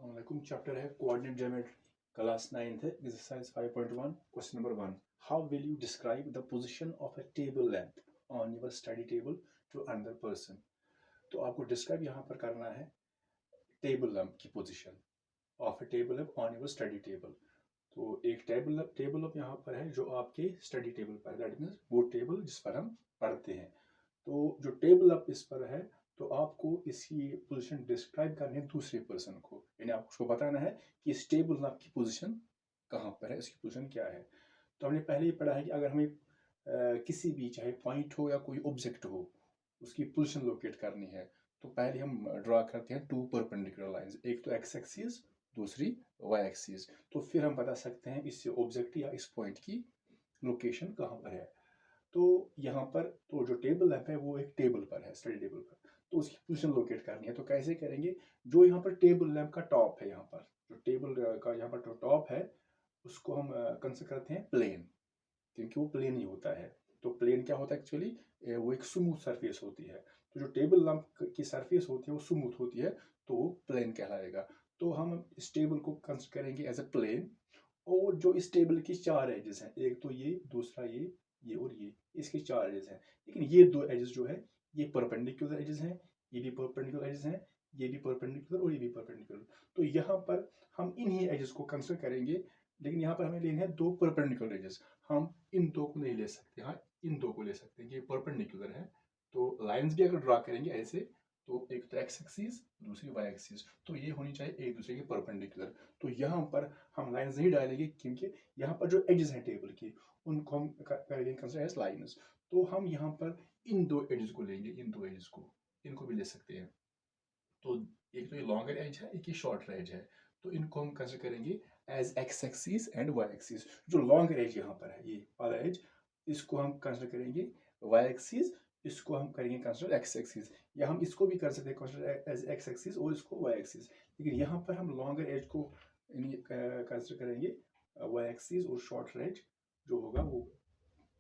अस्सलामुअलैकुम। चैप्टर है coordinate geometry, class 9th है, exercise 5.1, question number 1। How will you describe the position of a table lamp on your study table to another person. तो आपको describe यहाँ पर करना है टेबल लैंप की position of a table lamp on your study table. तो एक table lamp यहाँ पर है जो आपके स्टडी टेबल पर है, दैट मीन्स वो टेबल जिस पर हम पढ़ते हैं। तो जो टेबल अप इस पर है, तो आपको इसकी पोजीशन डिस्क्राइब करनी है दूसरे पर्सन को, यानी आपको उसको बताना है कि इस टेबल अप की पोजीशन कहाँ पर है, इसकी पोजीशन क्या है। तो हमने पहले ही पढ़ा है कि अगर हमें किसी भी, चाहे पॉइंट हो या कोई ऑब्जेक्ट हो, उसकी पोजीशन लोकेट करनी है, तो पहले हम ड्रा करते हैं टू परपेंडिकुलर लाइंस, एक तो एक्स एक्सिस, दूसरी वाई एक्सिस। तो फिर हम बता सकते हैं इससे ऑब्जेक्ट या इस पॉइंट की लोकेशन कहाँ पर है। तो यहाँ पर तो जो टेबल लैंप है वो एक टेबल पर है, स्टडी टेबल पर, तो उसकी पोजीशन लोकेट करनी है। तो कैसे करेंगे, जो यहाँ पर टेबल लैंप का टॉप है, यहाँ पर जो टेबल का यहाँ पर जो टॉप है उसको हम कंसिडर करते हैं प्लेन, क्योंकि वो प्लेन ही होता है। तो प्लेन क्या होता है एक्चुअली, वो एक स्मूथ सरफेस होती है। तो जो टेबल लैंप की सरफेस होती है वो स्मूथ होती है, तो वो प्लेन कहलाएगा। तो हम इस टेबल को कंसिडर करेंगे एज अ प्लेन। और जो इस टेबल की चार एजेस हैं, एक तो ये, दूसरा ये और ये, इसके चार एजेस हैं। लेकिन ये दो एजेस जो है ये परपेंडिकुलर एजेस हैं, ये भी परपेंडिकुलर एजेस हैं, ये भी परपेंडिकुलर और ये भी परपेंडिकुलर। तो यहाँ पर हम इन्हीं एजेस को कंसिडर करेंगे, लेकिन यहाँ पर हमें लेने हैं दो परपेंडिकुलर एजेस। हम इन दो को नहीं ले सकते, हाँ इन दो को ले सकते हैं, ये परपेंडिकुलर है। तो लाइंस भी अगर ड्रा करेंगे ऐसे, तो एक तो एक्स एक्सिस, दूसरी वाई एक्सिस, तो ये होनी चाहिए एक दूसरे के परपेंडिकुलर। तो यहाँ पर हम लाइंस नहीं डालेंगे, क्योंकि यहाँ पर जो एजेस हैं टेबल की उनको हम करेंगे कंसिडर एज लाइंस। तो हम यहाँ पर इन दो एजेस को लेंगे, इन दो एजेस को, इनको भी ले सकते हैं। तो एक तो ये लॉन्गर एज है, एक ये शॉर्टर एज है, तो इनको हम कंसिडर करेंगे as X axis and Y axis. जो लॉन्गर एज यहाँ पर है, ये वाला एज, इसको हम कंसिडर करेंगे वाई एक्सिस, इसको हम करेंगे कंसिडर एक्स एक्सिस, या हम इसको भी कर सकते हैं कंसिडर एज एक्स एक्सिस और इसको वाई एक्सिस। लेकिन यहाँ पर हम लॉन्गर एज को कंसिडर करेंगे वाई एक्सिस, और शॉर्टर एज जो होगा वो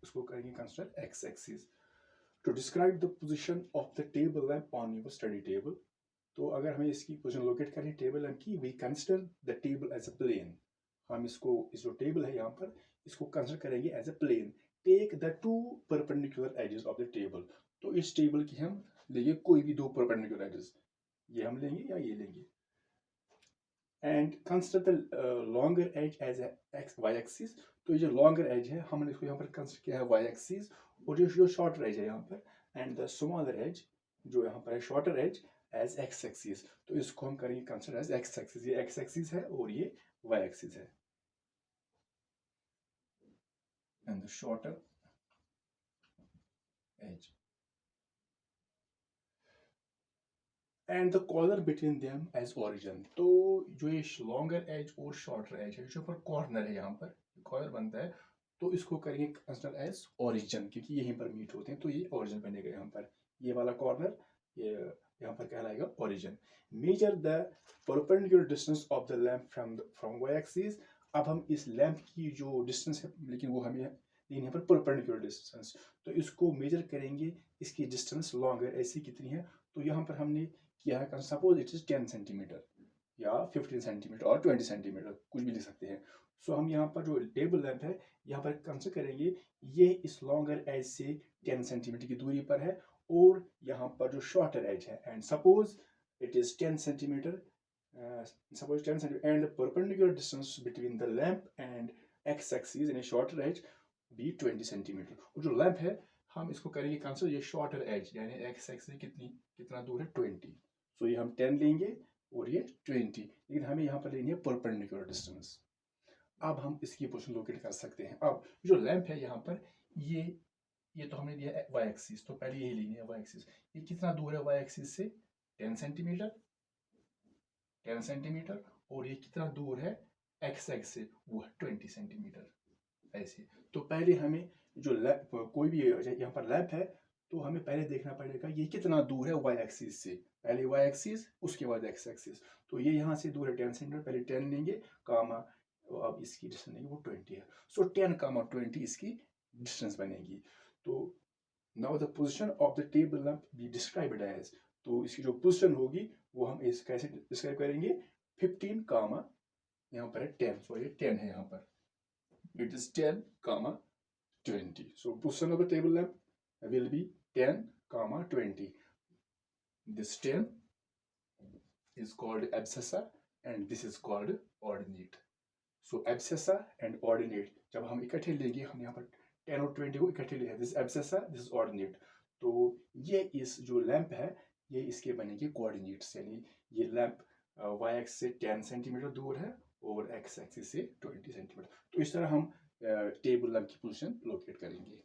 उसको करेंगे consider X axis. To describe the position of the table lamp on your study table. तो अगर हमें इसकी पोजीशन लोकेट करनी है टेबल लैंप की, we consider the table as a plane. हम इसको, इस जो टेबल है यहाँ पर, इसको कंसिडर करेंगे as a plane. Take the two perpendicular edges of the table. तो इस टेबल की हम लेंगे कोई भी दो परपेंडिकुलर एजेस, ये हम लेंगे या ये लेंगे। And consider the longer edge as X Y axis. तो ये जो लॉन्गर एज है हमने इसको यहाँ पर कंसिडर किया है वाई एक्सिस, और जो शॉर्टर एज है यहाँ पर, एंड द स्मॉलर एज जो यहाँ पर है shorter edge as X axis. तो इसको हम करेंगे कंसिडर एज एक्स एक्सिस, ये एक्स एक्सिस है और ये वाई एक्सिस है। And the shorter edge and the corner between them as origin. तो जो ये लॉन्गर एज और शॉर्टर एज है, जो पर कॉर्नर है यहाँ पर कॉर्नर बनता है, तो इसको करेंगे कंसिडर एज ओरिजिन, क्योंकि यहीं पर मीट होते हैं, तो ये ओरिजिन बनेगा यहाँ पर। ये वाला कॉर्नर ये यहाँ पर कहलाएगा origin. Measure the perpendicular distance of the lamp from Y axis. अब हम इस लैंप की जो डिस्टेंस है, लेकिन वो हमें यहाँ पर परपेंडिकुलर डिस्टेंस, तो इसको मेजर करेंगे, इसकी डिस्टेंस लॉन्गर ऐसी कितनी है। तो यहाँ पर हमने किया है, सपोज इट इज 10 सेंटीमीटर या 15 सेंटीमीटर और 20 सेंटीमीटर, कुछ भी लिख सकते हैं। सो हम यहाँ पर जो टेबल लैंप है यहाँ पर कंसिडर करेंगे, ये इस लॉन्गर एज से 10 सेंटीमीटर की दूरी पर है, और यहाँ पर जो शॉर्टर एज है, and suppose it is 10 centimetre, suppose 10 centimeter, and the perpendicular distance between the lamp and x axis in a shorter edge be 20 centimetre. और जो लैंप है हम इसको करेंगे कंसिडर ये शॉर्टर एज, यानी x एक्सिस से कितना दूर है 20। सो ये हम 10 लेंगे और ये 20, लेकिन हमें यहाँ पर लेनी है परपेंडिकुलर डिस्टेंस। अब हम इसकी पोजीशन लोकेट कर सकते हैं। अब जो लैंप है यहाँ पर, ये तो हमने दिया वाई एक्सिस, तो पहले यही लेनी है वाई एक्सिस। ये कितना दूर है वाई एक्सिस से, 10 सेंटीमीटर, 10 सेंटीमीटर, और ये कितना दूर है एक्स एक्स से, वो है 20 सेंटीमीटर ऐसे। तो पहले हमें जो लैंप, कोई भी यहाँ पर लैंप है, तो हमें पहले देखना पड़ेगा ये कितना दूर है वाई एक्सिस से, पहले वाई एक्सिस उसके बाद एक्स एक्सिस। तो ये यहाँ से दूर है 10 सेंटीमीटर, पहले 10 लेंगे कामा, तो अब इसकी डिस्टेंस लेंगे वो 20 है। सो 10 कामा 20 इसकी डिस्टेंस बनेगी। तो now the position of the table lamp be described as. तो इसकी जो पोजिशन होगी वो हम इस कैसे डिस्क्राइब करेंगे, 15 कामा यहाँ पर है 10, सो ये 10 है यहाँ पर, it is 10 comma 20. So position of the table lamp will be 10 comma 20. This 10 is called abscissa and this is called ordinate. So abscissa and ordinate जब हम इकट्ठे लेंगे, हम यहाँ पर 10 और 20 को इकट्ठे लेंगे, this is abscissa, this is ordinate. तो ये इस जो लैंप है ये इसके बनेंगे कोऑर्डिनेट्स, यानी ये लैंप y एक्सिस से 10 सेंटीमीटर दूर है और x एक्सिस से 20 सेंटीमीटर. तो इस तरह हम टेबल लैंप की पोजीशन लोकेट करेंगे.